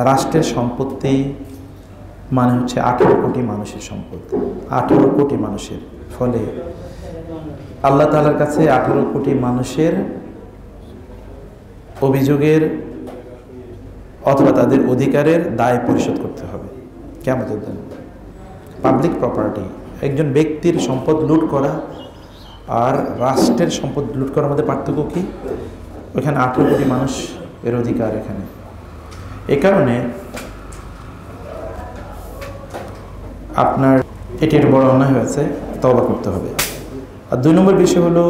রাষ্ট্রের সম্পত্তি মানে হচ্ছে 18 কোটি মানুষের সম্পদ, 18 কোটি মানুষের। ফলে আল্লাহ তাআলার কাছে 18 কোটি মানুষের অভিযোগের অথবা তাদের অধিকারের দায় পরিশোধ করতে হবে কিয়ামতের দিন। পাবলিক প্রপার্টি, একজন ব্যক্তির সম্পদ লুট করা আর রাষ্ট্রের সম্পদ লুট করার মধ্যে পার্থক্য কি? ওইখানে 18 কোটি মানুষ এর অধিকার এখানে। এ কারণে আপনার এটি একটা বড় অন্যায় হয়েছে, তওবা করতে হবে। আর 2 নম্বর বিষয় হলো,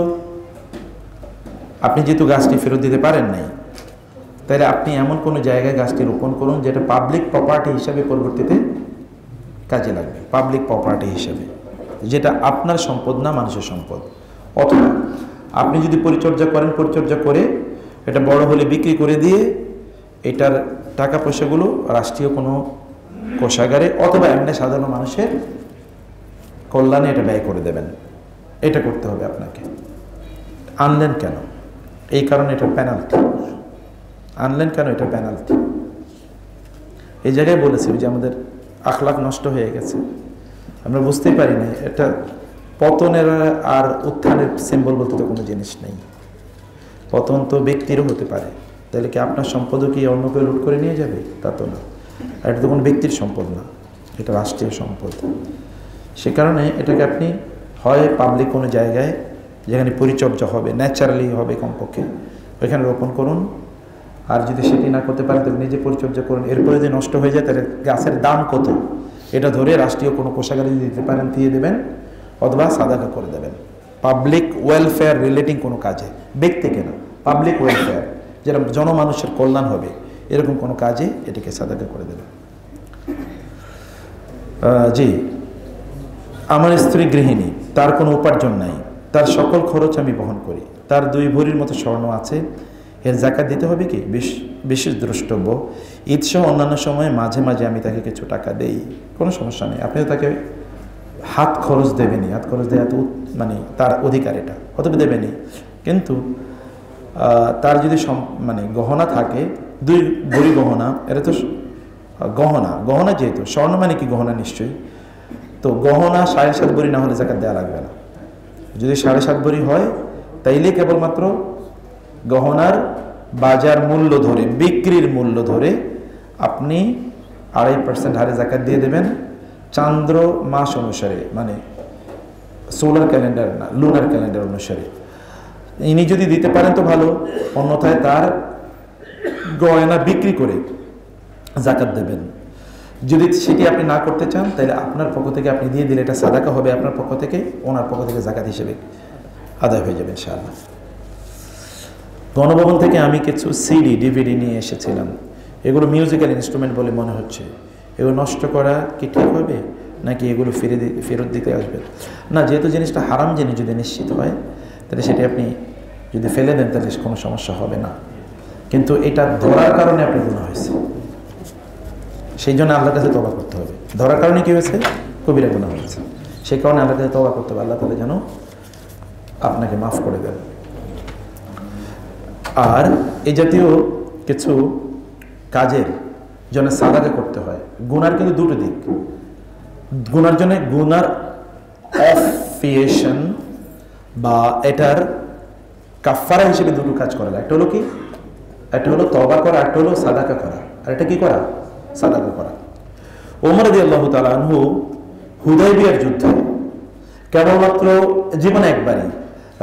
আপনি যেহেতু গাছটি ফেরত দিতে পারেন নাই, তাহলে আপনি এমন কোনো জায়গায় গাছটি রোপণ করুন যেটা পাবলিক প্রপার্টি হিসাবে পরবর্তীতে কাজে লাগবে, পাবলিক প্রপার্টি হিসাবে, যেটা আপনার সম্পদ না, মানুষের সম্পদ। অথবা আপনি যদি পরিচর্যা করেন, পরিচর্যা করে এটা বড় হলে বিক্রি করে দিয়ে এটার টাকা পয়সাগুলো রাষ্ট্রীয় কোনো কোষাগারে অথবা এমনি সাধারণ মানুষের কল্যাণে এটা ব্যয় করে দেবেন। এটা করতে হবে আপনাকে। আনলেন কেন? এই কারণে এটা পেনাল্টি। আনলেন কেন? এটা পেনাল্টি। এই জায়গায় বলেছি যে আমাদের আখলাক নষ্ট হয়ে গেছে, আমরা বুঝতেই পারি না। এটা পতনের আর উত্থানের সিম্বল বলতে তো কোনো জিনিস নেই। পতন তো ব্যক্তিরও হতে পারে। তাহলে কি আপনার সম্পদও কি অন্য কেউ লুট করে নিয়ে যাবে? তা তো না। আর এটা তো কোনো ব্যক্তির সম্পদ না, এটা রাষ্ট্রীয় সম্পদ। সে কারণে এটাকে আপনি হয় পাবলিক কোনো জায়গায় যেখানে পরিচর্যা হবে, ন্যাচারালি হবে কমপক্ষে, ওইখানে রোপণ করুন। আর যদি সেটি না করতে পারেন তাহলে নিজে পরিচর্যা করুন। এরপরে যদি নষ্ট হয়ে যায় তাহলে গাছের দাম কত এটা ধরে রাষ্ট্রীয় কোনো কোষাগারে যদি দিতে পারেন দিয়ে দেবেন, অথবা সাদাকা করে দেবেন। পাবলিক ওয়েলফেয়ার রিলেটিং কোনো কাজে, ব্যক্তিকে না, পাবলিক ওয়েলফেয়ার যেটা জনমানুষের কল্যাণ হবে এরকম কোনো কাজে এটিকে সাদাকা করে দেবেন। জি, আমার স্ত্রী গৃহিণী, তার কোনো উপার্জন নাই, তার সকল খরচ আমি বহন করি, তার 2 ভরির মতো স্বর্ণ আছে, এর জাকাত দিতে হবে কি? বিশেষ দ্রষ্টব্য, ঈদ সহ অন্যান্য সময়ে মাঝে মাঝে আমি তাকে কিছু টাকা দেই, কোনো সমস্যা নেই। আপনি তাকে হাত খরচ দেবেনি, হাত খরচ দেওয়া তো মানে তার অধিকার, এটা অতএব দেবেনি। কিন্তু তার যদি মানে গহনা থাকে, 2 ভরি গহনা, এটা তো গহনা, গহনা যেহেতু স্বর্ণ মানে কি গহনা নিশ্চয়ই, তো গহনা 7.5 ভরি না হলে জাকাত দেওয়া লাগবে না। যদি 7.5 ভরি হয় তাইলে কেবলমাত্র গহনার বাজার মূল্য ধরে, বিক্রির মূল্য ধরে আপনি 2.5% হারে জাকাত দিয়ে দেবেন, চান্দ্র মাস অনুসারে, মানে সোলার ক্যালেন্ডার না, লুনার ক্যালেন্ডার অনুসারে। ইনি যদি দিতে পারেন তো ভালো, অন্যথায় তার গয়না বিক্রি করে জাকাত দেবেন। যদি সেটি আপনি না করতে চান তাহলে আপনার পক্ষ থেকে আপনি দিয়ে দিলে এটা সাদাকা হবে, আপনার পক্ষ থেকে, ওনার পক্ষ থেকে জাকাত হিসেবে আদায় হয়ে যাবে ইনশাআল্লাহ। গণভবন থেকে আমি কিছু সিডি ডিভিডি নিয়ে এসেছিলাম, এগুলো মিউজিক্যাল ইনস্ট্রুমেন্ট বলে মনে হচ্ছে, এগুলো নষ্ট করা কি ঠিক হবে নাকি এগুলো ফেরত দিতে আসবে? না, যেহেতু জিনিসটা হারাম জিনিস যদি নিশ্চিত হয় তাহলে সেটি আপনি যদি ফেলে দেন তাহলে কোনো সমস্যা হবে না। কিন্তু এটা ধরার কারণে আপনি গুনাহ হয়েছে, সেই জন্য আল্লাহর কাছে তওবা করতে হবে। ধরার কারণে কি হয়েছে? কবিরা গুনাহ হয়েছে, সেই কারণে আল্লাহর কাছে তওবা করতে হবে। আল্লাহ তাআলা যেন আপনাকে মাফ করে দেন। আর এই জাতীয় কিছু কাজের জন্য সাদাকা করতে হয়। গুনার কিন্তু 2টো দিক। গুনার জন্য গুনার অফিয়েশন বা এটার কাফারা হিসেবে 2টো কাজ করা যায়। একটা হলো কি? একটা হলো তওবা করা, একটা হলো সাদাকা করা। আর এটা কি করা? সাদাকা করা। ওমর রাদিয়াল্লাহু তাআলা আনহু হুদায়বিয়ার যুদ্ধে কেবলমাত্র জীবনে একবারই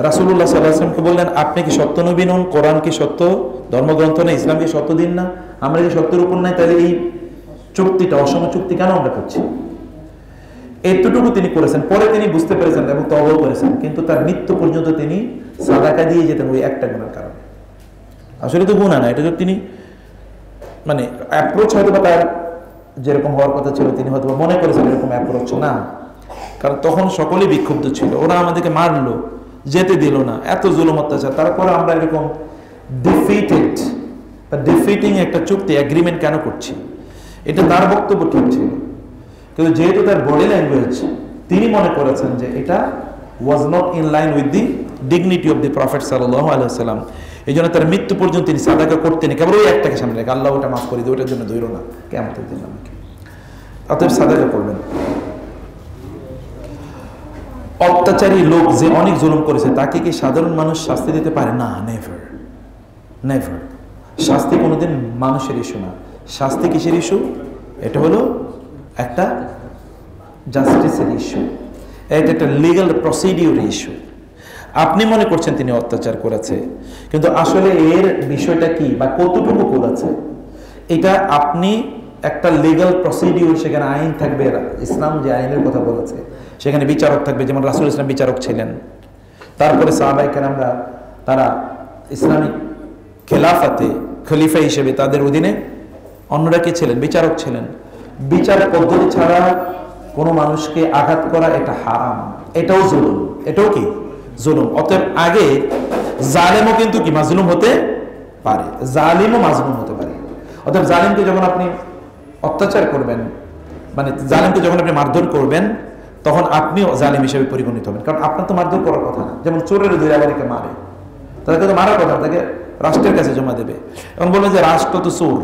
রাসূলুল্লাহ সাল্লাল্লাহু আলাইহি ওয়াসাল্লামকে বললেন, আপনি কি সত্য নবী নন? কোরআন কি সত্য ধর্মগ্রন্থ না? ইসলাম কি সত্য দিন না? আমরা কি সত্যের উপর নাই? তাহলে এই চুক্তিটা, অসম চুক্তি কেন আমরা করছি? এতটুকু তিনি করেছেন। পরে তিনি বুঝতে পেরেছেন এবং তওবাও করেছেন, কিন্তু তার মৃত্যু পর্যন্ত তিনি সাদাকা দিয়ে যেতেন ওই একটা গুনার কারণে। আসলে তো গুনাহ না, এটা তো তিনি মানে অ্যাপ্রোচ হয়তো বা তার যেরকম হওয়ার কথা ছিল তিনি হয়তো মনে করেছেন এরকম অ্যাপ্রোচ না, কারণ তখন সকলেই বিক্ষুব্ধ ছিল। ওরা আমাদেরকে মারলো, যেতে দিল না, এত জুলুম অত্যাচার, তারপরে আমরা এরকম ডিফিটিং একটা চুক্তি এগ্রিমেন্ট কেন করছি? এটা তার বক্তব্য ঠিক ছিল, কিন্তু যেহেতু তার বডি ল্যাঙ্গুয়েজ তিনি মনে করেছেন যে এটা was not in line with the dignity of the prophet সাল্লাল্লাহু আলাইহি ওয়াসাল্লাম, এই জন্য তার মৃত্যু পর্যন্ত তিনি সাদাকা করতেন, কেবল ওই একটাকে সামনে রেখে আল্লাহ ওটা মাফ করে দিই, ওটার জন্য ধৈর্য না কিয়ামতের দিন আমাকে, অতএব সাদাকা করবেন। অত্যাচারী লোক যে অনেক জুলুম করেছে তাকে কি সাধারণ মানুষ শাস্তি দিতে পারে? না, নেভার নেভার। শাস্তি কোনোদিন মানুষের ইস্যু না, শাস্তি কিসের ইস্যু? এটা হলো একটা জাস্টিসের ইস্যু, এটা একটা লিগ্যাল প্রসিডিউর ইস্যু। আপনি মনে করছেন তিনি অত্যাচার করেছে, কিন্তু আসলে এর বিষয়টা কি বা কতটুকু করেছে এটা আপনি একটা লিগ্যাল প্রসিডিউর, সেখানে আইন থাকবে, ইসলাম যে আইনের কথা বলেছে সেখানে বিচারক থাকবে, যেমন রাসূল ইসলাম বিচারক ছিলেন। তারপরে সাহাবায়ে কেরামরা তারা ইসলামিক খেলাফাতে খলিফা হিসেবে তাদের অধীনে অন্যরা কে ছিলেন? বিচারক ছিলেন। বিচার পদ্ধতি ছাড়া কোনো মানুষকে আঘাত করা এটা হারাম, এটাও জুলুম, এটাও কি জুলুম। অতএব আগে জালেমও কিন্তু কি মাজলুম হতে পারে, জালিমও মাজলুম হতে পারে। অতএব জালিমকে যখন আপনি অত্যাচার করবেন, মানে জালিমকে যখন আপনি মারধর করবেন, তখন আপনিও জালিম হিসেবে পরিগণিত হবেন, কারণ আপনার তো মারধর করার কথা না। যেমন চোরের ধরে আবার একে মারে, তাদেরকে তো মারার কথা, তাকে রাষ্ট্রের কাছে জমা দেবে। এবং বলবেন যে রাষ্ট্র তো চোর,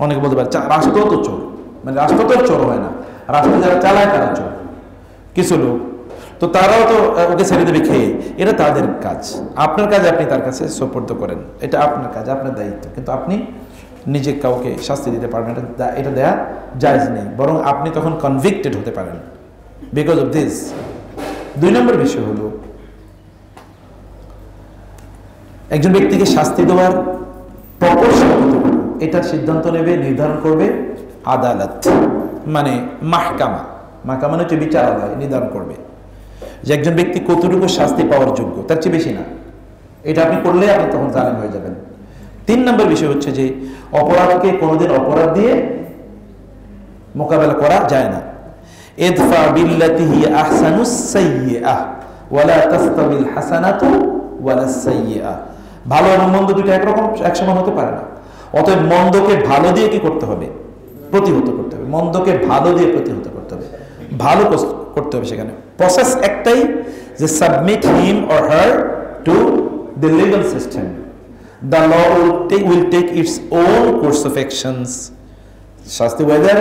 অনেকে বলতে পারে রাষ্ট্র তো চোর, মানে রাষ্ট্র তো চোর হয় না, রাষ্ট্র যারা চালায় তারা চোর কিছু লোক, তো তারাও তো ওকে ছেড়ে দেবে খেয়ে, এটা তাদের কাজ। আপনার কাজ আপনি তার কাছে সোপর্দ করেন, এটা আপনার কাজ, আপনার দায়িত্ব, কিন্তু আপনি নিজে কাউকে শাস্তি দিতে পারবেন, এটা দেয়া জায়েজ নেই, বরং আপনি তখন কনভিক্টেড হতে পারেন বিকজ অফ দিস। 2 নম্বর বিষয় হলো একজন ব্যক্তিকে শাস্তি দেওয়ার প্রপোর্শন কতটুকু, এটার সিদ্ধান্ত নেবে, নির্ধারণ করবে আদালত, মানে মাহকামা। মাহকামা হচ্ছে বিচারালয়, নির্ধারণ করবে যে একজন ব্যক্তি কতটুকু শাস্তি পাওয়ার যোগ্য, তার চেয়ে বেশি না। এটা আপনি করলে আপনি তখন জালেম হয়ে যাবেন। 3 নম্বর বিষয় হচ্ছে যে অপরাধকে কোনোদিন অপরাধ দিয়ে মোকাবেলা করা যায় না। ইদফা বিল্লাতি হি আহসানুস সাইয়্যিআহ ওয়ালা তাসতাবিল হাসানাতু ওয়ালাস সাইয়্যিআহ। ভালো এবং মন্দ দুটো একরকম এক সমান হতে পারে না। অতএব মন্দকে ভালো দিয়ে কি করতে হবে? প্রতিহত করতে হবে। মন্দকে ভালো দিয়ে প্রতিহত করতে হবে, ভালো করতে হবে। সেখানে প্রসেস একটাই, যে submit him or her to the legal system. The law will take its own course of actions. শাস্তি whether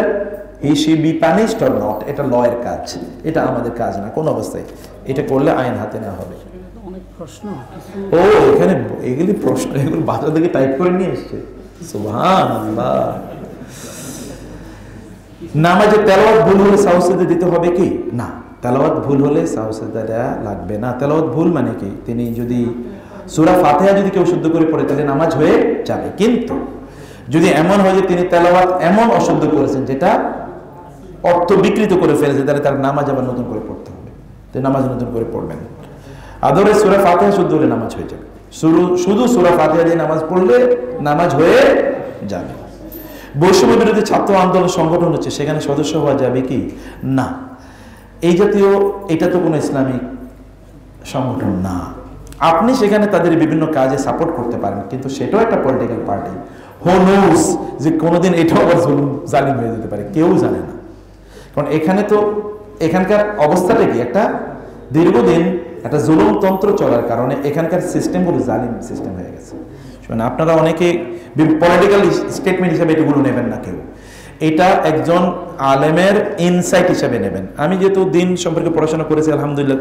he should be punished or not, এটা লয়ের কাজ, এটা আমাদের কাজ না কোন অবস্থায়। এটা করলে আইন হাতে নেওয়া হবে। অনেক প্রশ্ন, ও এখানে এগুলি প্রশ্ন, এগুলো বাসা থেকে টাইপ করে নিয়ে এসছে। সুবহানাল্লাহ। নামাজে তেলাওয়াত ভুল হলে সাউসিদা দিতে হবে কি? না, তেলাওয়াত ভুল হলে সাউসিদা দেয়া লাগবে না। তেলাওয়াত ভুল মানে কি? তিনি যদি সূরা ফাতিহা যদি কেউ শুদ্ধ করে পড়ে তাহলে নামাজ হয়ে যাবে, কিন্তু যদি এমন হয় যে তিনি তেলাওয়াত এমন অশুদ্ধ করেছেন যেটা অর্থ বিকৃত করে ফেলেছে, তাহলে তার নামাজ আবার নতুন করে পড়তে হবে, তিনি নামাজ নতুন করে পড়বেন। আদরে সূরা ফাতিহা শুদ্ধ হলে নামাজ হয়ে যাবে, শুধু সূরা ফাতিহা দিয়ে নামাজ পড়লে নামাজ হয়ে যাবে। বৈষম্য বিরোধী ছাত্র আন্দোলন সংগঠন হচ্ছে, সেখানে সদস্য হওয়া যাবে কি? না। এই জাতীয়, এটা তো কোনো ইসলামিক সংগঠন না। আপনি সেখানে তাদের বিভিন্ন কাজে সাপোর্ট করতে পারেন, কিন্তু সেটাও একটা পলিটিক্যাল পার্টি। হু নোস যে কোনোদিন এটাও আবার জালিম হয়ে যেতে পারে, কেউ জানে না। কারণ এখানে তো এখানকার অবস্থাটা কি, একটা দীর্ঘদিন একটা জুলুমতন্ত্র চলার কারণে এখানকার সিস্টেমগুলো জালিম সিস্টেম হয়ে গেছে। মানে আপনারা অনেকে পলিটিক্যাল স্টেটমেন্ট হিসেবে এগুলো নেবেন না কেউ, এটা একজন আলেমের ইনসাইট হিসেবে নেবেন। আমি যেহেতু দিন সম্পর্কে পড়াশোনা করেছি আলহামদুলিল্লাহ,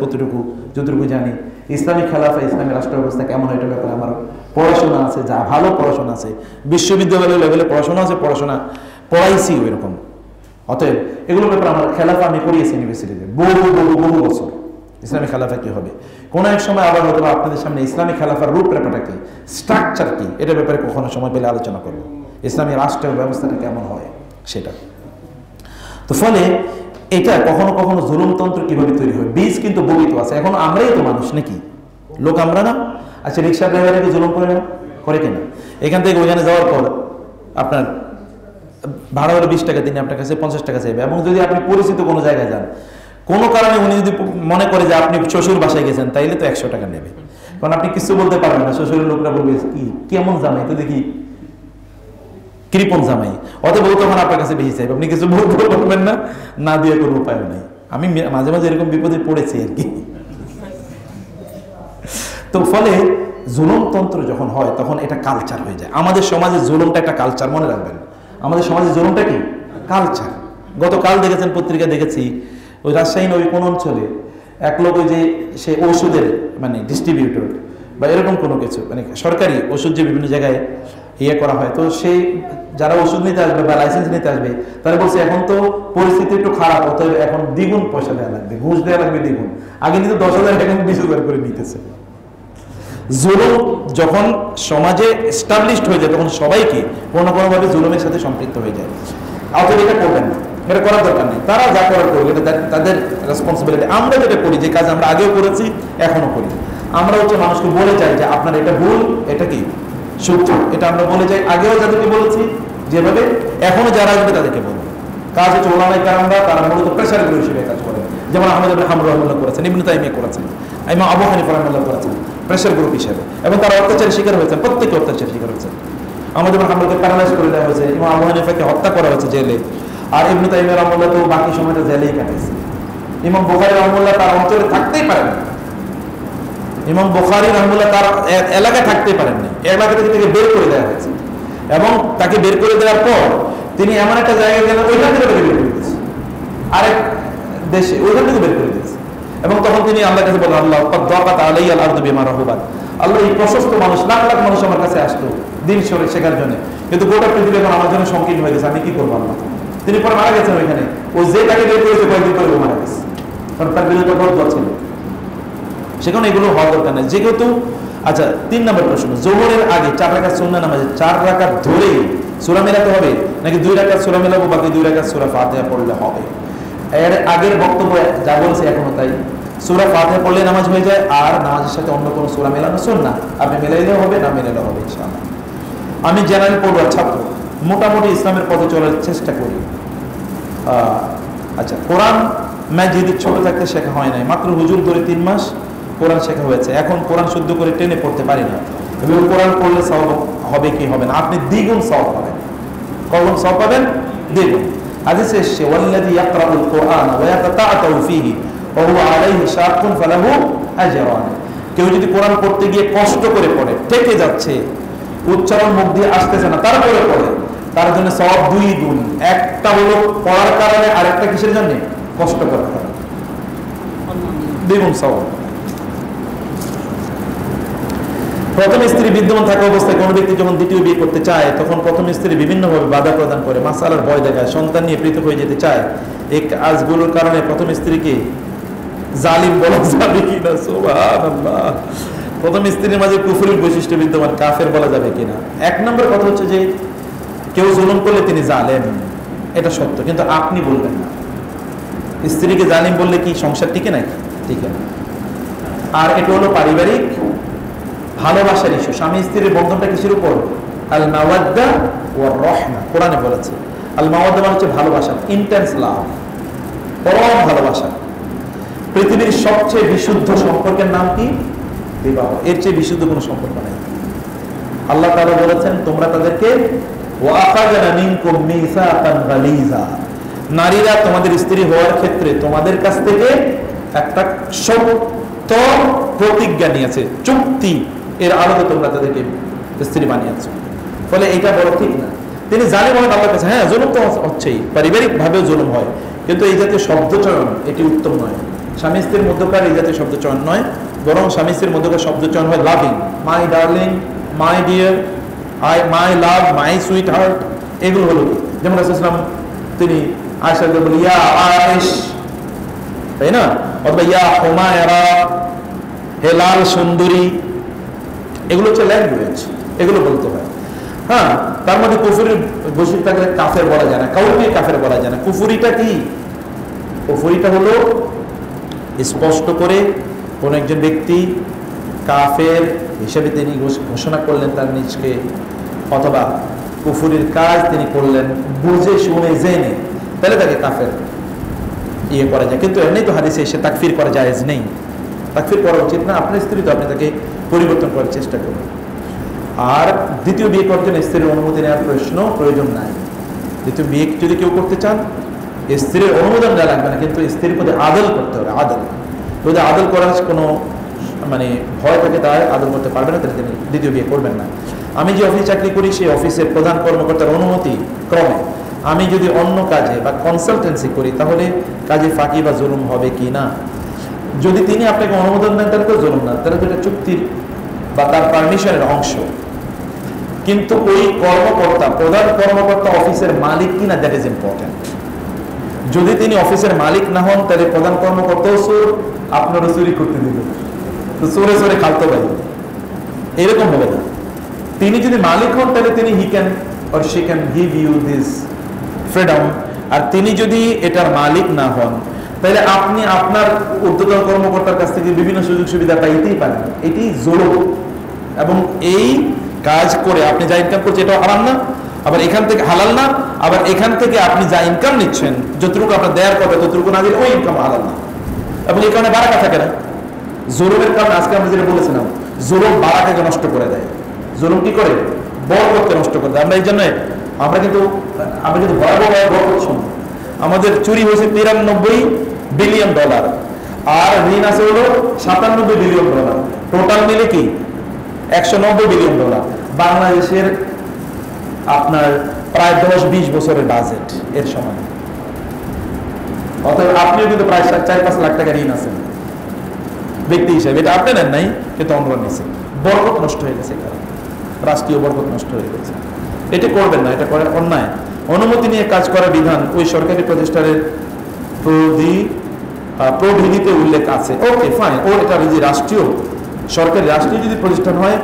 যতটুকু জানি ইসলামিক খেলাফা, ইসলামী রাষ্ট্র ব্যবস্থা কেমন হয় এটার ব্যাপারে আমার পড়াশোনা আছে, যা ভালো পড়াশোনা আছে, বিশ্ববিদ্যালয় লেভেলে পড়াশোনা আছে, পড়াশোনা পড়াইছি ওই রকম। অতএব এগুলোর ব্যাপারে আমার খেলাফা আমি করিয়েছি ইউনিভার্সিটিতে বহু বছর। ইসলামী খেলাফা কি হবে, কোন এক সময় আবার হয়তো আপনাদের সামনে ইসলামী খেলাফার রূপরেখাটা কি, স্ট্রাকচার কি, এটার ব্যাপারে কখনো সময় পেলে আলোচনা করবো। ইসলামী রাষ্ট্রের ব্যবস্থাটা কেমন হয় সেটা। তো ফলে এটা কখনো কখনো জুলুমতন্ত্র কিভাবে তৈরি হয়, বীজ কিন্তু বহিত আছে। এখন আমরাই তো মানুষ নাকি, লোক আমরা না? আচ্ছা, রিক্সা ড্রাইভারকে জুলুম করে না, করে কিনা? এখান থেকে ওইখানে যাওয়ার পর আপনার ভাড়া হলো 20 টাকা, তিনি আপনার কাছে 50 টাকা চাইবে। এবং যদি আপনি পরিচিত কোনো জায়গায় যান, কোনো কারণে উনি যদি মনে করে যে আপনি শ্বশুর বাসায় গেছেন, তাইলে তো 100 টাকা নেবে, কারণ আপনি কিছু বলতে পারবেন না। শ্বশুরের লোকরা বলবে কি কেমন জামাই, তো দেখি কৃপণ জামাই, অতএব তখন আপনার কাছে বেশি চাইবে, আপনি কিছু বলতে পারবেন না, না দিয়ে কোনো উপায় নেই। আমি মাঝে মাঝে এরকম বিপদে পড়েছি আর কি। তো ফলে জুলুমতন্ত্র যখন হয় তখন এটা কালচার হয়ে যায়। আমাদের সমাজে জুলুমটা একটা কালচার, মনে রাখবেন, আমাদের সমাজে জুলুমটা কি কালচার। গতকাল দেখেছেন, পত্রিকা দেখেছি, ওই রাজশাহী ওই কোন অঞ্চলে এক লোক, ওই যে সে ওষুধের মানে ডিস্ট্রিবিউটর বা এরকম কোনো কিছু, মানে সরকারি ওষুধ যে বিভিন্ন জায়গায় ইয়ে করা হয়, তো সেই যারা ওষুধ নিতে আসবে বা লাইসেন্স নিতে আসবে তারা বলছে এখন তো পরিস্থিতি একটু খারাপ, অতএব এখন দ্বিগুণ পয়সা দেওয়া লাগবে, ঘুষ দেওয়া লাগবে দ্বিগুণ। আগে কিন্তু 10,000, এখন 20,000 করে নিতেছে। জুলুম যখন সমাজে এস্টাবলিশড হয়ে যায় তখন সবাইকে কোনো কোনোভাবে জুলুমের সাথে সম্পৃক্ত হয়ে যায়। অতএব এটা করবেন না, এটা করার দরকার নেই। তারা যা করার করবে, এটা তাদের রেসপন্সিবিলিটি। আমরা যেটা করি, যে কাজ আমরা আগেও করেছি এখনো করি, আমরা হচ্ছে মানুষকে বলে যাই যে আপনার এটা ভুল, এটা কি সত্য, এটা আমরা বলে যাই। আগেও যাদেরকে বলেছি যেভাবে, এখনো যারা আসবে তাদেরকে বলবো। কাজ হচ্ছে ওলামায়ে কেরামরা, তারা মূলত প্রেসার গ্রুপ হিসেবে কাজ করেন। যেমন আহমদ ইবনে হাম্বল রাহিমাহুল্লাহ করেছেন, ইবনে তাইমিয়া করেছেন, ইমাম আবু হানিফা রাহিমাহুল্লাহ করেছেন, প্রেসার গ্রুপ হিসেবে। এবং তারা অত্যাচারের শিকার হয়েছেন, প্রত্যেকে অত্যাচারের শিকার হয়েছেন। আহমদ ইবনে হাম্বলকে প্যারালাইজ করে দেওয়া হয়েছে, ইমাম আবু হানিফাকে হত্যা করা হয়েছে জেলে, আর ইবনে তাইমিয়া রাহিমাহুল্লাহ তো বাকি সময়টা জেলেই কাটাইছে। ইমাম বুখারী রাহিমাহুল্লাহ তার অঞ্চলে থাকতেই পারেন না, ইমাম বুখারী রাহিমাহুল্লাহ তার এলাকায় থাকতেই পারেননি, এলাকা থেকে বের করে দেওয়া হয়েছে। এবং তাকে বের করে দেওয়ার পর তিনি এমন একটা জায়গায় গেলেন, ওইখান থেকে বের করে দিয়েছে, আরেক দেশে, ওইখান থেকে বের করে দিয়েছে। এবং তখন তিনি আল্লাহর কাছে বলেন, আল্লাহ দাকাত আলাইয়া আল আরদু বিমা রাহুবাত, আল্লাহ এই প্রশস্ত মানুষ, লাখ লাখ মানুষ আমার কাছে আসতো দিন শেখার জন্য, কিন্তু গোটা পৃথিবী এখন আমার জন্য সংকীর্ণ হয়ে গেছে, আমি কি করবো আল্লাহ। তিনি পরে মারা গেছেন ওইখানে, ওই যে তাকে বের করেছে কয়েকদিন পরে মারা গেছে, কারণ তার বিরুদ্ধে বদয়া ছিল। সেখানে এগুলো হওয়া দরকার নেই যেহেতু। আচ্ছা, 3 নম্বর প্রশ্ন, যোহরের আগে 4 রাকাত সুন্নাহ নামাজে 4 রাকাত ধরে সূরা মেলাতে হবে নাকি 2 রাকাত সূরা মেলাবো, বাকি 2 রাকাত সূরা ফাতিহা পড়লে হবে? এর আগের বক্তব্য যা বলছে এখনো তাই। সূরা ফাতিহা পড়লে নামাজ হয়ে যায়, আর নামাজের সাথে অন্য কোনো সূরা মেলানো সুন্নাহ, আপনি মেলাইলেও হবে, না মেলাইলেও হবে ইনশাআল্লাহ। আমি জেনারেল পড়ুয়ার ছাত্র, মোটামুটি ইসলামের পথে চলার চেষ্টা করি। আচ্ছা, কোরআন মাজিদ ছোট থাকতে শেখা হয় নাই, মাত্র হুজুর ধরে 3 মাস কোরআন শেখা হয়েছে। এখন কোরআন শুদ্ধ করে টেনে পড়তে পারি না, এবং কোরআন পড়লে সওয়াব হবে কি হবে না, আপনি দ্বিগুণ সওয়াব পাবেন। কখন সওয়াব পাবেন? দ্বিগুণ। হাদিসে এসেছে, ওয়াল্লাযী ইয়াকরাউল কুরআন ওয়া ইয়াতাতাআতাউ ফীহি ওয়া হুয়া আলাইহি শাক্কুন ফালাহু আজরান। কেউ যদি কোরআন পড়তে গিয়ে কষ্ট করে পড়ে, ঠেকে যাচ্ছে, উচ্চারণ মুখ দিয়ে আসতেছে না, তারপরে পড়ে, তার জন্য সওয়াব 2 গুণ। একটা হলো পড়ার কারণে, আরেকটা কিসের জন্য? কষ্ট করার কারণে, 2 গুণ সওয়াব। প্রথম স্ত্রী বিদ্যমান থাকা অবস্থায় কোনো ব্যক্তি যখন দ্বিতীয় বিয়ে করতে চায়, তখন প্রথম স্ত্রী বিভিন্নভাবে বাধা প্রদান করে, মাসালার ভয় দেখায়, সন্তান নিয়ে পৃথক হয়ে যেতে চায়। এই কাজগুলোর কারণে প্রথম স্ত্রীকে জালিম বলা যাবে কিনা? সুবহানাল্লাহ। প্রথম স্ত্রীর মাঝে কুফরের বৈশিষ্ট্য বিদ্যমান, কাফের বলা যাবে কিনা? 1 নম্বর কথা হচ্ছে যে কেউ জুলুম করলে তিনি জালেম, এটা সত্য, কিন্তু আপনি বলবেন না। স্ত্রীকে জালিম বললে কি সংসার টিকে নাকি? টিকে না। আর এটা হলো পারিবারিক ভালোবাসার ইস্যু। স্বামী স্ত্রীর বন্ধনটা কিসের উপর? আল মাওয়াদ্দা ওয়ার রাহমা। কোরআনে বলেছে আল মাওয়াদ্দা মানে হচ্ছে ভালোবাসা, ইন্টেন্স লাভ, পরম ভালোবাসা। পৃথিবীর সবচেয়ে বিশুদ্ধ সম্পর্কের নাম কি? বিবাহ। এর চেয়ে বিশুদ্ধ কোনো সম্পর্ক নেই। আল্লাহ তাআলা বলেছেন, তোমরা তাদেরকে ওয়া আখাযনা মিনকুম মিসাকান গালিযা, নারীরা তোমাদের স্ত্রী হওয়ার ক্ষেত্রে তোমাদের কাছ থেকে একটা শক্ত প্রতিজ্ঞা নিয়েছে, চুক্তি, এর আলোকে তোমরা তাদেরকে স্ত্রী বানিয়েছো। ফলে এটা বড় ঠিক না। তিনি জালিম হন আল্লাহর কাছে। হ্যাঁ, জুলুম তো হচ্ছেই, পারিবারিক ভাবেও জুলুম হয়, কিন্তু এই জাতীয় শব্দচয়ন এটি উত্তম নয়। স্বামী স্ত্রীর মধ্যকার এই জাতীয় শব্দচয়ন নয়, বরং স্বামী স্ত্রীর মধ্যকার শব্দচয়ন হয় loving, my darling, my dear, my love, my sweet heart, এগুলো হলো। যেমন রাসূলুল্লাহ সাল্লাল্লাহু আলাইহি ওয়াসাল্লাম তিনি আয়েশাকে বলি ইয়া আয়েশ, তাই না? অথবা ইয়া হুমায়রা, হে লাল সুন্দরী, এগুলো হচ্ছে ল্যাঙ্গুয়েজ, এগুলো বলতে হয়। হ্যাঁ, তার মধ্যে কুফুরির বৈশিষ্ট্য থাকলে কাফের বলা যায় না, কাউকে কাফের বলা যায় না। কুফুরিটা কি? কুফুরিটা হলো স্পষ্ট করে কোন একজন ব্যক্তি কাফের হিসেবে তিনি ঘোষণা করলেন তার নিজকে, অথবা কুফুরির কাজ তিনি করলেন বুঝে শুনে জেনে, তাহলে তাকে কাফের ইয়ে করা যায়। কিন্তু এমনি তো হাদিসে এসে তাকফির করা জায়েজ নেই, তাকফির করা উচিত না। আপনার স্ত্রী তো আপনি তাকে পরিবর্তন করার চেষ্টা করুন। আর দ্বিতীয় বিয়ে করার জন্য স্ত্রীর অনুমতি নেওয়ার প্রয়োজন নাই। দ্বিতীয় বিয়ে যদি কেউ করতে চান, স্ত্রীর অনুমোদন দেওয়া লাগবে না, কিন্তু স্ত্রীর প্রতি আদল করতে হবে। আদল, যদি আদল করার কোনো মানে ভয় থাকে তার আদর করতে পারবে না, তাহলে তিনি দ্বিতীয় বিয়ে করবেন না। আমি যে অফিসে চাকরি করি সেই অফিসের প্রধান কর্মকর্তার অনুমতি ক্রমে আমি যদি অন্য কাজে বা কনসালটেন্সি করি তাহলে কাজে ফাঁকি বা জুলুম হবে কি না? যদি তিনি আপনাকে অনুমোদন দেন তাহলে তো জুলুম না, তাহলে তো এটা চুক্তির বা তার পারমিশনের অংশ। কিন্তু ওই কর্মকর্তা, প্রধান কর্মকর্তা অফিসের মালিক কিনা, দ্যাট ইজ ইম্পর্টেন্ট। যদি তিনি অফিসের মালিক না হন তাহলে প্রধান কর্মকর্তাও চোর, আপনারও চুরি করতে দিবে, তো চোরে চোরে খালতে পারবে, এরকম হবে না। তিনি যদি মালিক হন তাহলে তিনি he can or she can give you this freedom. আর তিনি যদি এটার মালিক না হন তাহলে আপনি আপনার ঊর্ধ্বতন কর্মকর্তার কাছ থেকে বিভিন্ন সুযোগ সুবিধা পাইতেই পারেন। এটি জোর, এবং এই কাজ করে আপনি যা ইনকাম করছেন এটাও হারাম না, আবার এখান থেকে হালাল না, আবার এখান থেকে আপনি যা ইনকাম নিচ্ছেন যতটুকু আপনার দেয়ার কথা ততটুকু না দিলে ওই ইনকাম হালাল না, এবং এই কারণে বারাকা থাকে না। জোরমের কারণে আজকে আমরা যেটা বলেছিলাম, জোরম বারাকাকে নষ্ট করে দেয়। জোরম কি করে? বরকতকে নষ্ট করে দেয়। আমরা এই জন্য আমরা কিন্তু ভয়াবহ বরকত শুনি। আমাদের চুরি হয়েছে 93 বিলিয়ন ডলার, আর ঋণ আছে হলো 97 বিলিয়ন ডলার, টোটাল মিলে কি 190 বিলিয়ন ডলার। বাংলাদেশের আপনার প্রায় 10-20 বছরের বাজেট এর সমান। অতএব আপনিও কিন্তু প্রায় 4-5 লাখ টাকা ঋণ আছেন ব্যক্তি হিসেবে। এটা আপনি নেন নাই, কিন্তু অন্যরা নিয়েছে। বরকত নষ্ট হয়ে গেছে, কারণ রাষ্ট্রীয় বরকত নষ্ট হয়ে গেছে। এটা করবেন না, এটা করে অন্যায়। অনুমতি নিয়ে কাজ করার বিধান ওই সরকারি প্রতিষ্ঠানের প্রবিধিতে উল্লেখ আছে। ওকে ফাইন, ওর এটা যদি রাষ্ট্রীয় রাষ্ট্রীয় যদি প্রতিষ্ঠান হয়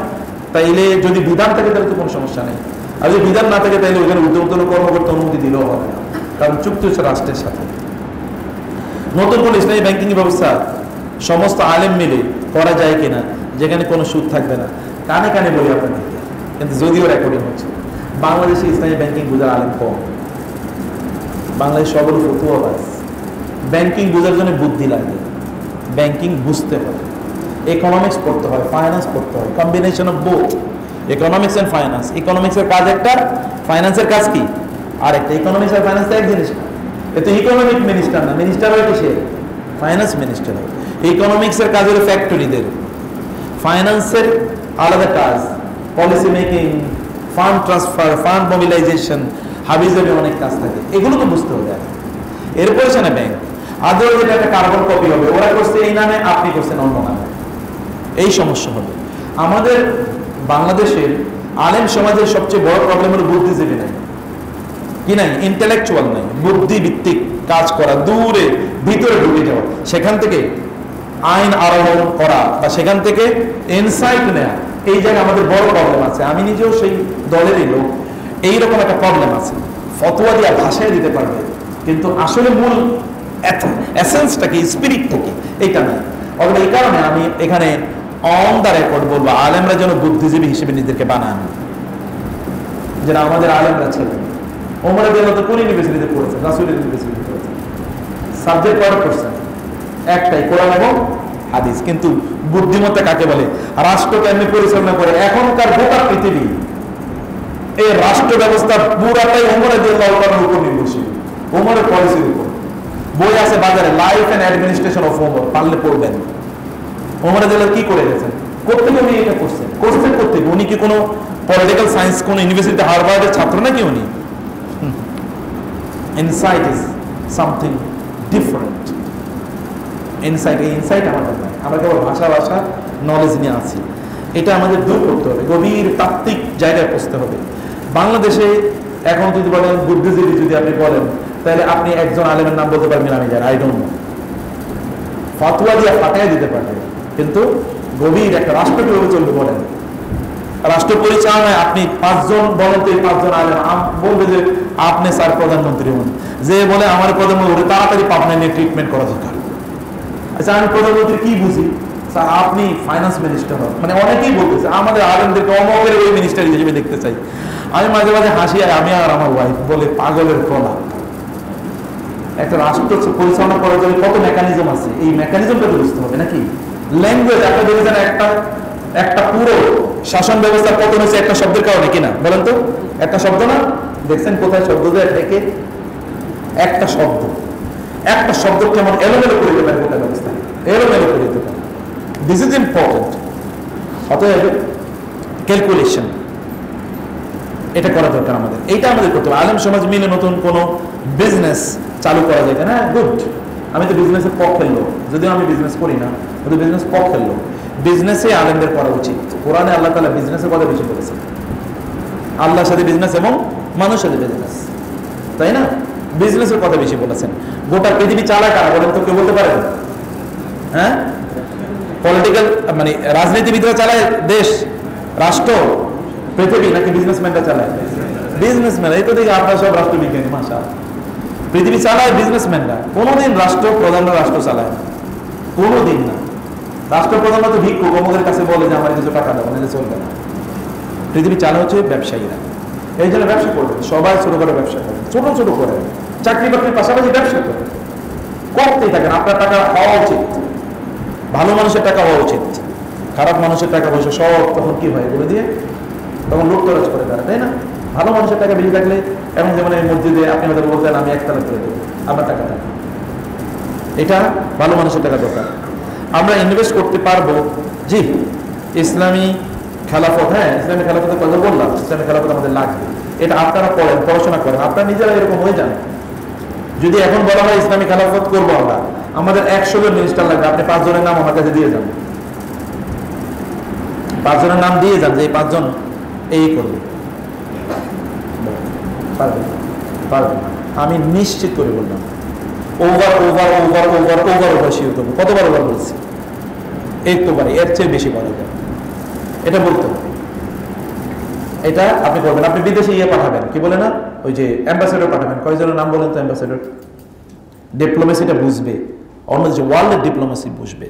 তাইলে যদি বিধান থাকে তাহলে তো কোনো সমস্যা নেই। আর যদি বিধান না থাকে তাহলে ওখানে ঊর্ধ্বতন কর্মকর্তা অনুমতি দিলেও হবে না, কারণ চুক্তি হচ্ছে রাষ্ট্রের সাথে। নতুন কোন ইসলামী ব্যাংকিং ব্যবস্থা সমস্ত আলেম মিলে করা যায় কিনা, যেখানে কোনো সুদ থাকবে না? কানে কানে বলি আপনাদেরকে, কিন্তু যদিও রেকর্ডিং হচ্ছে। বাংলাদেশে ইসলামী ব্যাংকিং বুঝার আলেম কম। বাংলাদেশ সবল ফতুয়াবাজ। ব্যাংকিং বোঝার জন্য বুদ্ধি লাগে, ব্যাংকিং বুঝতে হয়, ইকোনমিক্স পড়তে হয়, ফাইন্যান্স পড়তে হয়, combination of both economics and finance. ইকোনমিক্সের কাজ একটা, ফাইন্যান্সের কাজ কি আর একটা। ইকোনমিক্স আর ফাইন্যান্স এক জিনিস না। এতে ইকোনমিক মিনিস্টার না, মিনিস্টার হয় কিসে? ফাইন্যান্স মিনিস্টার হয়। ইকোনমিক্সের কাজ হলো ফ্যাক্টরিদের, ফাইন্যান্সের আলাদা কাজ, policy making, fund transfer, fund mobilisation, হাবিজাবি অনেক কাজ থাকে, এগুলো তো বুঝতে হবে। এরপরে সেনা ব্যাংক আদৌ যেটা একটা কার্বন কপি হবে, ওরা করছে এই নামে, আপনি করছেন অন্য নামে, এই সমস্যা হবে। আমাদের বাংলাদেশের আলেম সমাজের সবচেয়ে বড় প্রবলেম হলো বুদ্ধিজীবী নাই, কি নাই, ইন্টেলেকচুয়াল নাই, বুদ্ধিভিত্তিক কাজ করা, দূরে ভিতরে ঢুকে যাওয়া, সেখান থেকে আইন আরোহণ করা বা সেখান থেকে ইনসাইট নেওয়া, এই জায়গায় আমাদের বড় প্রবলেম আছে। আমি নিজেও সেই দলেরই লোক। এইরকম একটা প্রবলেম আছে। ফতোয়া দিয়া ভাষায় দিতে পারবে, কিন্তু আসলে মূল এসেন্সটা কি, স্পিরিটটা কি, এটা না। অথবা এই কারণে আমি এখানে অন দ্য রেকর্ড বলবো, আলেমরা যেন বুদ্ধিজীবী হিসেবে নিজেদেরকে বানান, যেন আমাদের আলেমরা ছিলেন। ওমর রাদিয়াল্লাহু আনহু কোন ইউনিভার্সিটিতে পড়েছেন? রাসূলের ইউনিভার্সিটিতে পড়েছেন। সাবজেক্ট কয়টা পড়ছেন? একটাই, কোরআন এবং হাদিস। কিন্তু বুদ্ধিমত্তা কাকে বলে? রাষ্ট্র কেমনি পরিচালনা করে। এখনকার গোটা পৃথিবী এই রাষ্ট্র ব্যবস্থা পুরাটাই ওমর রাদিয়াল্লাহু আনহুর উপর নির্ভরশীল, ওমরের পলিসির উপর। বই আছে বাজারে, life and administration of Omar, পারলে পড়বেন। ওমর রাদিয়াল্লাহু কি করে গেছেন, কোত্থেকে উনি এটা করছেন কোত্থেকে? উনি কি কোনো পলিটিক্যাল সায়েন্স কোন ইউনিভার্সিটি হার্ভার্ডের ছাত্র নাকি উনি? Insight is something different. Insight আমাদের নাই, আমরা কেবল ভাষা নলেজ নিয়ে আছি। এটা আমাদের দূর করতে হবে, গভীর তাত্ত্বিক জায়গায় পৌঁছতে হবে। বাংলাদেশে এখন যদি বলেন বুদ্ধিজীবী, যদি আপনি বলেন তাহলে আপনি একজন আলেমের নাম বলতে পারবেন, আমি জানি, আই ডোন্ট নো। ফতোয়া দিয়ে ফাটাই দিতে পারবেন, কিন্তু গভীর একটা রাষ্ট্র কিভাবে চলবে বলেন। রাষ্ট্র পরিচালনায় আপনি 5 জন বলেন, তো এই 5 জন আলেম বলবে যে আপনি স্যার প্রধানমন্ত্রী হন, যে বলে আমার প্রধানমন্ত্রী তাড়াতাড়ি পাবনা নিয়ে ট্রিটমেন্ট করা দরকার। আচ্ছা, আমি প্রধানমন্ত্রী কি বুঝি, স্যার আপনি ফাইন্যান্স মিনিস্টার হন। মানে অনেকেই বলতেছে আমাদের আলেমদেরকে অমকের ওই মিনিস্টার হিসেবে দেখতে চাই। আমি মাঝে মাঝে হাসি, আমি আর আমার ওয়াইফ বলে পাগলের কলা। একটা রাষ্ট্র পরিচালনা করার জন্য কত মেকানিজম আছে, এই মেকানিজমটা তো বুঝতে হবে নাকি। ল্যাঙ্গুয়েজ আপনার দেখেছেন, একটা পুরো শাসন ব্যবস্থা পতন হয়েছে একটা শব্দের কারণে, কিনা বলেন তো? একটা শব্দ না, দেখছেন কোথায় শব্দ দেয় থেকে? একটা শব্দ কেমন এলোমেলো করে দিতে পারে গোটা ব্যবস্থা, এলোমেলো করে দিতে পারে। This is important. অতএব ক্যালকুলেশন এটা করা দরকার আমাদের, এইটা আমাদের করতে হবে। আলেম সমাজ মিলে নতুন কোনো বিজনেস চালু করা যায় না, গুড। আমি তো বিজনেসের পক্ষের লোক, যদিও আমি বিজনেস করি না, কিন্তু বিজনেস পক্ষের লোক। বিজনেসে আলেমদের করা উচিত। কোরআনে আল্লাহ তাআলা বিজনেসের কথা বেশি বলেছেন, আল্লাহর সাথে বিজনেস এবং মানুষের সাথে বিজনেস, তাই না? বিজনেসের কথা বেশি বলেছেন। গোটা পৃথিবী চালায় কারা বলেন তো, কেউ বলতে পারেন? হ্যাঁ, পলিটিক্যাল মানে রাজনীতিবিদরা চালায় দেশ, রাষ্ট্র, পৃথিবী, নাকি বিজনেসম্যানরা চালায়? বিজনেসম্যান। এই তো দেখি আপনার সব রাষ্ট্রবিজ্ঞানী, মাশাআল্লাহ। পৃথিবী চালায় বিজনেসম্যানরা, কোনোদিন রাষ্ট্রপ্রধানরা রাষ্ট্র চালায় না, কোনোদিন না। রাষ্ট্রপ্রধানরা তো ভিক্ষুক, অমুকের কাছে বলে যে আমার কিছু টাকা দেবো, না চলবে না। পৃথিবী চালা হচ্ছে ব্যবসায়ীরা। এই জন্য ব্যবসা করবে, সবাই ছোট করে ব্যবসা করে, ছোট ছোট করে, চাকরি বাকরির পাশাপাশি ব্যবসা করে, করতেই থাকেন। আপনার টাকা হওয়া উচিত, ভালো মানুষের টাকা হওয়া উচিত। খারাপ মানুষের টাকা পয়সা সব তখন কি হয় বলে দিয়ে, তখন লোক তরজ করে তারা, তাই না? ভালো মানুষের টাকা বেশি থাকলে, এবং যেমন এই মসজিদে আপনি হয়তো বলতেন আমি একতলা করে দেবো, আমার টাকা থাকে, এটা ভালো মানুষের টাকা দরকার। আমরা ইনভেস্ট করতে পারবো, জি। ইসলামী খেলাফত, হ্যাঁ, ইসলামী খেলাফতের কথা বললাম, ইসলামী খেলাফত আমাদের লাগবে। এটা আপনারা পড়েন, পড়াশোনা করেন, আপনারা নিজেরা এরকম হয়ে যান। যদি এখন বলা হয় ইসলামী খেলাফত করবো আমরা, আমাদের 100 জন মিনিস্টার লাগবে, আপনি 5 জনের নাম আমার কাছে দিয়ে যান, 5 জনের নাম দিয়ে যান যে এই 5 জন এই করবে, পারবে। আমি নিশ্চিত করে বললাম, ওভার শিওর করবো। কতবার ওভার বলছি? একটুবারে, এর চেয়ে বেশি বলা যায়, এটা বলতে হবে। এটা আপনি করবেন। আপনি বিদেশে পাঠাবেন, কি বলে না, ওই যে অ্যাম্বাসেডর পাঠাবেন, কয়জনের নাম বলেন তো অ্যাম্বাসেডর? ডিপ্লোমেসিটা বুঝবে, অন্য যে ওয়ার্ল্ডের ডিপ্লোমেসি বুঝবে,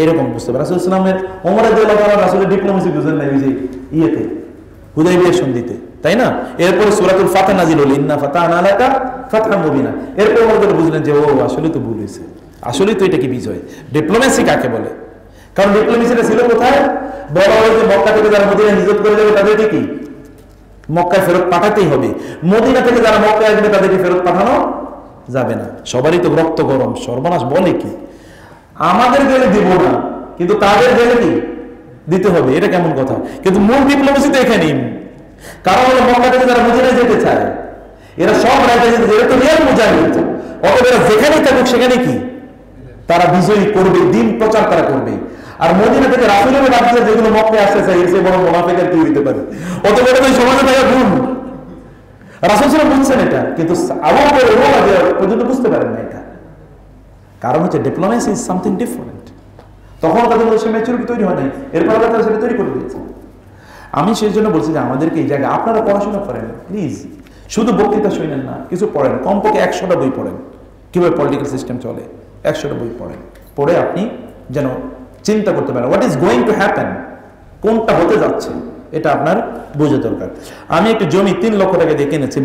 এরকম বুঝতে পারে। রাসূল ইসলামের ওমরের রাসূলের ডিপ্লোমেসি বুঝেন না, ওই যে হুদাইবিয়া সন্ধিতে, তাই না? এরপরে সূরাতুল ফাতহ নাজিল হলো, ইন্না ফাতাহনা লাকা ফাতহাম মুবিনা। এরপর ওমর বুঝলেন যে ও আসলে তো ভুল হয়েছে, আসলে তো এটা কি বিজয়। ডিপ্লোমেসি কাকে বলে? কারণ ডিপ্লোমেসিটা ছিল কোথায়? বলা হয় যে মক্কা থেকে যারা মদিনায় হিজরত করে যাবে তাদেরকে কি মক্কায় ফেরত পাঠাতেই হবে, মদিনা থেকে যারা মক্কায় আসবে তাদেরকে ফেরত পাঠানো যাবে না। সবারই তো রক্ত গরম, সর্বনাশ বলে কি, আমাদের গেলে দিব না, কিন্তু তাদের গেলে কি দিতে হবে, এটা কেমন কথা? কিন্তু মূল ডিপ্লোমেসি তো এখানেই। কারণ হলো মক্কা থেকে যারা মদিনায় যেতে চায়, এরা সব রাইটে যেতে চায়, এরা তো রিয়াল মুজাহিদ। অতএব এরা যেখানেই থাকুক সেখানে কি তারা বিজয়ী করবে, দিন প্রচার তারা করবে। আর মদিনা থেকে রাসূলের বাচ্চা যেগুলো মক্কায় আসতে চায়, এর চেয়ে বড় মুনাফিক আর কি হইতে পারে? অতএব এই সমাজে থাকা ভুল। রাসূল সাল্লাল্লাহু আলাইহি বুঝছেন এটা, কিন্তু আবু বকর পর্যন্ত বুঝতে পারেন না এটা। কারণ হচ্ছে ডিপ্লোমেসি ইজ সামথিং ডিফারেন্ট। তখন তাদের মধ্যে সে ম্যাচুরিটি তৈরি হয় নাই, এরপর তারা সেটা তৈরি করে দিয়েছে। আমি সেই জন্য বলছি যে আমাদেরকে এই জায়গায় আপনারা পড়াশোনা করেন প্লিজ, শুধু বক্তৃতা শুনেন না, কিছু পড়েন, কমপক্ষে 100টা বই পড়েন, কিভাবে পলিটিক্যাল সিস্টেম চলে, 100টা বই পড়েন। পড়ে আপনি যেন চিন্তা করতে পারেন what is going to happen, কোনটা হতে যাচ্ছে, এটা আপনার বোঝা দরকার। আমি একটু জমি 3 লক্ষ টাকা দিয়ে কিনেছি,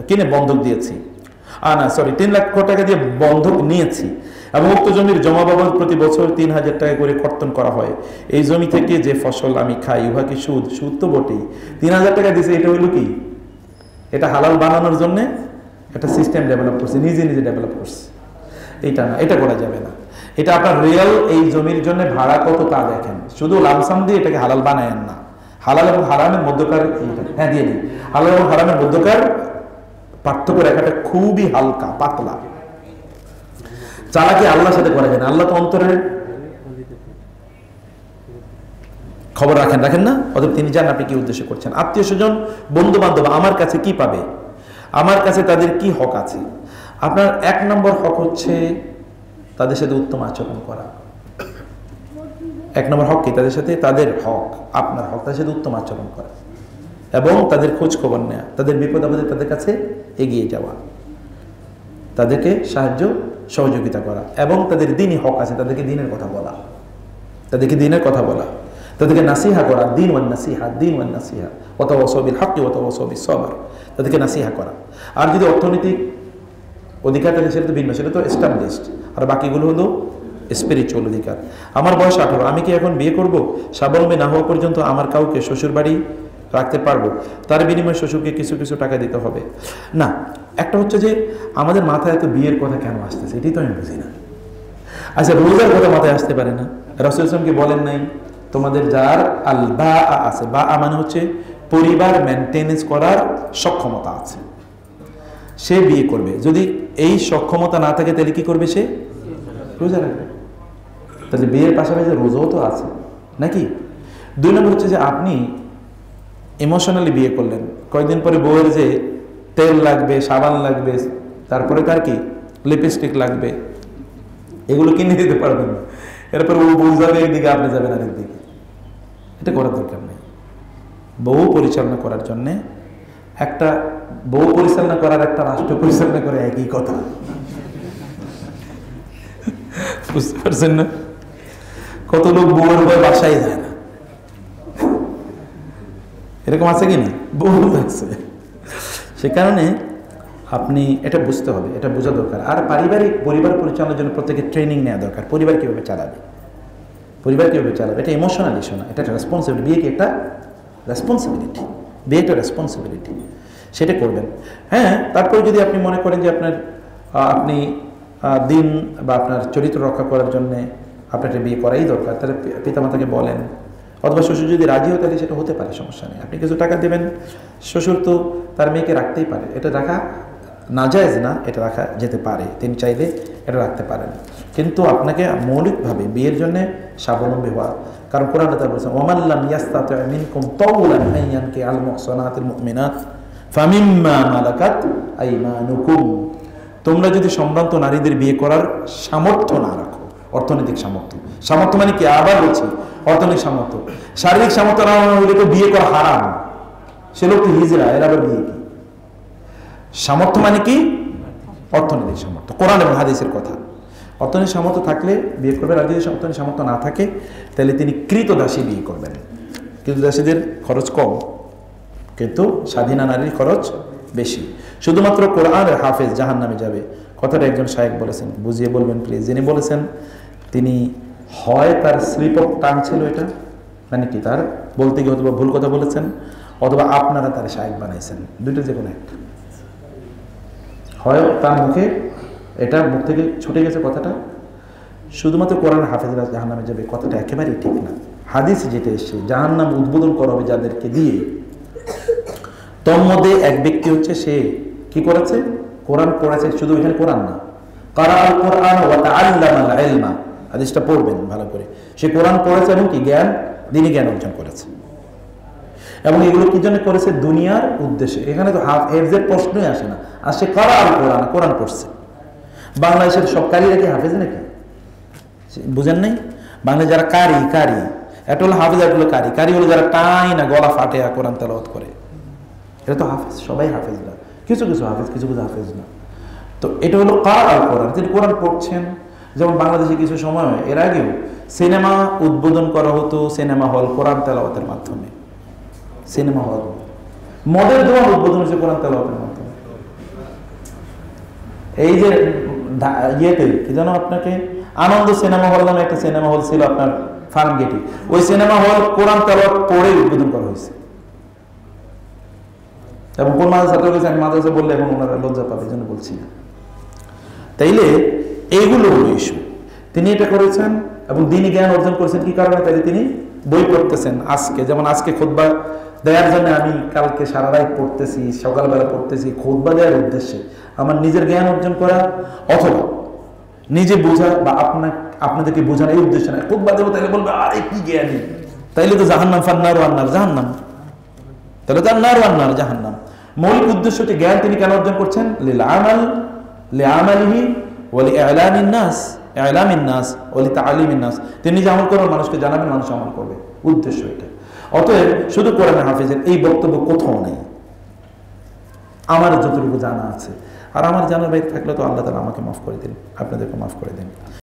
কিনে বন্ধক দিয়েছি, 3 লক্ষ টাকা দিয়ে বন্ধক নিয়েছি, এবং উক্ত জমির জমা বাবদ প্রতি বছর 3000 টাকা করে কর্তন করা হয়। এই জমি থেকে যে ফসল আমি খাই উহা কি সুদ? সুদ তো বটেই। 3000 টাকা দিয়েছে, এটা হইল কি? এটা হালাল বানানোর জন্য একটা সিস্টেম ডেভেলপ করছে, নিজে নিজে ডেভেলপ করছে। এটা না, এটা করা যাবে না। এটা আপনার রিয়েল এই জমির জন্য ভাড়া কত তা দেখেন, শুধু লামসাম দিয়ে এটাকে হালাল বানায়েন না। হালাল এবং হারামের মধ্যকার, হ্যাঁ দিয়ে দিই, হালাল এবং হারামের মধ্যকার পার্থক্য রেখাটা খুবই হালকা পাতলা। চালাকি আল্লাহর সাথে করা যায় না, আল্লাহ তো অন্তরের খবর রাখেন না। অতএব তিনি জানেন আপনি কি উদ্দেশ্য করছেন। আত্মীয় স্বজন, বন্ধু বান্ধব আমার কাছে কি পাবে, আমার কাছে তাদের কি হক আছে? আপনার 1 নম্বর হক হচ্ছে তাদের সাথে উত্তম আচরণ করা। 1 নম্বর হক কি? তাদের সাথে, তাদের হক, আপনার হক, তাদের সাথে উত্তম আচরণ করা এবং তাদের খোঁজ খবর নেওয়া, তাদের বিপদ আপদে তাদের কাছে এগিয়ে যাওয়া, তাদেরকে সাহায্য সহযোগিতা করা, এবং তাদের দিনই হক আছে তাদেরকে দিনের কথা বলা, তাদেরকে দিনের কথা বলা, তাদেরকে নাসিহা করা, দিন ওয়ান নাসিহা, দিন ওয়ান নাসিহা, ওয়াতাওয়াসাউ বিল হাক্কি ওয়াতাওয়াসাউ বিস সবর, তাদেরকে নাসিহা করা। আর যদি অর্থনৈতিক অধিকার থাকে সেটা তো ভিন্ন, সেটা তো এস্টাবলিশড, আর বাকিগুলো হলো স্পিরিচুয়াল অধিকার। আমার বয়স 18, আমি কি এখন বিয়ে করব? স্বাবলম্বী না হওয়া পর্যন্ত আমার কাউকে শ্বশুর বাড়ি রাখতে পারবো? তার বিনিময়ে শ্বশুরকে কিছু কিছু টাকা দিতে হবে না। একটা হচ্ছে যে আমাদের মাথায় এত বিয়ের কথা কেন আসতেছে, এটাই তো আমি বুঝি না। আচ্ছা, রোজার কথা মাথায় আসতে পারে না? রাসূল সাল্লাল্লাহু বলেন নাই তোমাদের যার আল বা আছে, বা মানে হচ্ছে পরিবার মেনটেনেন্স করার সক্ষমতা আছে, সে বিয়ে করবে। যদি এই সক্ষমতা না থাকে তাহলে কি করবে? সে রোজা রাখবে। তাহলে বিয়ের পাশাপাশি রোজাও তো আছে নাকি? 2 নম্বর হচ্ছে যে আপনি ইমোশনালি বিয়ে করলেন, কয়েকদিন পরে বউয়ের যে তেল লাগবে, সাবান লাগবে, তারপরে তার কি লিপস্টিক লাগবে, এগুলো কিনে দিতে পারবেন না। এরপর ও বউ যাবে একদিকে, আপনি যাবেন আরেকদিকে। এটা করার দরকার নেই। বউ পরিচালনা করার জন্য একটা বউ পরিচালনা করার একটা রাষ্ট্র পরিচালনা করে একই কথা, বুঝতে পারছেন না? কত লোক বউয়ের ভয় বাসায় যায় না, এরকম আছে কি না? বহু আছে। সে কারণে আপনি এটা বুঝতে হবে, এটা বোঝা দরকার। আর পরিবার পরিচালনার জন্য প্রত্যেকের ট্রেনিং নেওয়া দরকার। পরিবার কীভাবে চালাবে, এটা ইমোশনাল ইস্যু না, এটা একটা রেসপন্সিবিলিটি। বিয়ে কি একটা রেসপন্সিবিলিটি, বিয়ে একটা রেসপন্সিবিলিটি, সেটা করবেন। হ্যাঁ, তারপরে যদি আপনি মনে করেন যে আপনি দিন বা আপনার চরিত্র রক্ষা করার জন্যে আপনার বিয়ে করাই দরকার, তাহলে পিতামাতাকে বলেন, অথবা শ্বশুর যদি রাজি হয় তাহলে সেটা হতে পারে, সমস্যা নেই। আপনি কিছু টাকা দেবেন, শ্বশুর তো তার মেয়েকে রাখতেই পারে, এটা রাখা নাজায়েজ না, এটা রাখা যেতে পারে, তিনি চাইলে এটা রাখতে পারেন। কিন্তু আপনাকে মৌলিকভাবে বিয়ের জন্য স্বাবলম্বী হওয়া, কারণ কোরআন তাআলা বলেছেন ওয়ামান লাম ইয়াস্তাতি' মিনকুম তাওলান আন ইয়ানকিহাল মুহসানাতিল মুমিনাত ফামিম্মা মালাকাত আইমানুকুম। তোমরা যদি সম্ভ্রান্ত নারীদের বিয়ে করার সামর্থ্য না রাখো, অর্থনৈতিক সামর্থ্য মানে কি? আবার বলছি, অর্থনৈতিক সামর্থ্য। শারীরিক সামর্থ্য না হলে তো বিয়ে করা হারাম, সে লোক তো হিজড়া, এর আবার বিয়ে কি? সামর্থ্য মানে কি? অর্থনৈতিক সামর্থ্য, কোরআন এবং হাদিসের কথা। অর্থনৈতিক সামর্থ্য থাকলে বিয়ে করবেন, আর যদি অর্থনৈতিক সামর্থ্য না থাকে তাহলে তিনি কৃতদাসী বিয়ে করবেন। কৃতদাসীদের খরচ কম, কিন্তু স্বাধীনা নারীর খরচ বেশি। শুধুমাত্র কোরআনের হাফেজ জাহান্নামে যাবে, কথাটা একজন শায়েখ বলেছেন, বুঝিয়ে বলবেন প্লিজ। যিনি বলেছেন তিনি হয় তার স্লিপ অফ টাং ছিল, এটা মানে কি তার বলতে গিয়ে অথবা ভুল কথা বলেছেন, অথবা আপনারা তার শায়েখ বানাইছেন, দুইটা যে কোনো একটা। হয় তার মুখে এটা মুখ থেকে ছুটে গেছে কথাটা, শুধুমাত্র কোরআন হাফেজরা জাহান্নামে যাবে, কথাটা একেবারেই ঠিক না। হাদিস যেটা এসছে জাহান্নাম উদ্বোধন করা হবে যাদেরকে দিয়ে, তোর মধ্যে এক ব্যক্তি হচ্ছে সে কি করেছে? কোরআন পড়েছে, শুধু এখানে কোরআন না, কারাআল কোরআন ওয়া তাআল্লামাল ইলমা, হাদিসটা পড়বেন ভালো করে। সে কোরআন পড়েছে এবং কি জ্ঞান, দ্বীনি জ্ঞান অর্জন করেছে, এবং এগুলো কি জন্য করেছে? দুনিয়ার উদ্দেশ্যে। এখানে তো হাফেজের প্রশ্নই আসে না, আর সে কারাআল কোরআন, কোরআন পড়ছে। বাংলাদেশের সব কারীরা কি হাফেজ নাকি? বুঝেন নাই? বাংলাদেশে যারা কারি এটা হলো হাফেজ, এটা হলো কারি হলো যারা টাই না গলা ফাটে কোরআন তেলাওয়াত করে, এটা তো হাফেজ। সবাই হাফেজ না, কিছু কিছু হাফেজ, কিছু কিছু হাফেজ না। তো এটা হলো কারাআল কোরআন, তিনি কোরআন পড়ছেন। যেমন বাংলাদেশে কিছু সময় এর আগেও সিনেমা উদ্বোধন করা হতো, সিনেমা হল কোরআন তেলাওয়াতের মাধ্যমে। সিনেমা হল, মদের দোকান উদ্বোধন হয়েছে কোরআন তেলাওয়াতের মাধ্যমে। এই যে ইয়েতে কি যেন আপনাকে আনন্দ সিনেমা হল নামে একটা সিনেমা হল ছিল আপনার ফার্ম গেটে, ওই সিনেমা হল কোরআন তেলাওয়াত পড়ে উদ্বোধন করা হয়েছে। এবং কোন মাদ্রাসা গেছে, আমি মাদ্রাসা বললে এখন ওনারা লজ্জা পাবে, এই জন্য বলছি না। তাইলে এইগুলো হলো ইস্যু। তিনি এটা করেছেন এবং দ্বীনি জ্ঞান অর্জন করেছেন কি কারণে? তাইলে তিনি বই পড়তেছেন আজকে, যেমন আজকে খুতবা দেওয়ার জন্য আমি কালকে সারা রাত পড়তেছি, সকালবেলা পড়তেছি, খুতবা দেওয়ার উদ্দেশ্যে, আমার নিজের জ্ঞান অর্জন করা অথবা নিজে বোঝা বা আপনাদেরকে বোঝানো, এই উদ্দেশ্য না। খুতবা দেবো তাইলে বলবে আরে কি জ্ঞানী, তাইলে তো জাহান্নাম, ফান্নার ওয়ান্নার জাহান্নাম, তাহলে তার নার ওয়ান্নার জাহান্নাম। মৌলিক উদ্দেশ্য হচ্ছে জ্ঞান তিনি কেন অর্জন করছেন? লিআমালিহি ওয়া লিইলামিন নাস, ইলামিন নাস ওয়া লিতাআলিমিন নাস, তিনি নিজে আমল করবেন, মানুষকে জানাবেন, মানুষ আমল করবে, উদ্দেশ্য এটা। অতএব শুধু কোরআন হাফেজের এই বক্তব্য কোথাও নেই, আমার যতটুকু জানা আছে। আর আমার জানার বাইরে থাকলে তো আল্লাহ তাআলা আমাকে মাফ করে দিন, আপনাদেরকে মাফ করে দিন।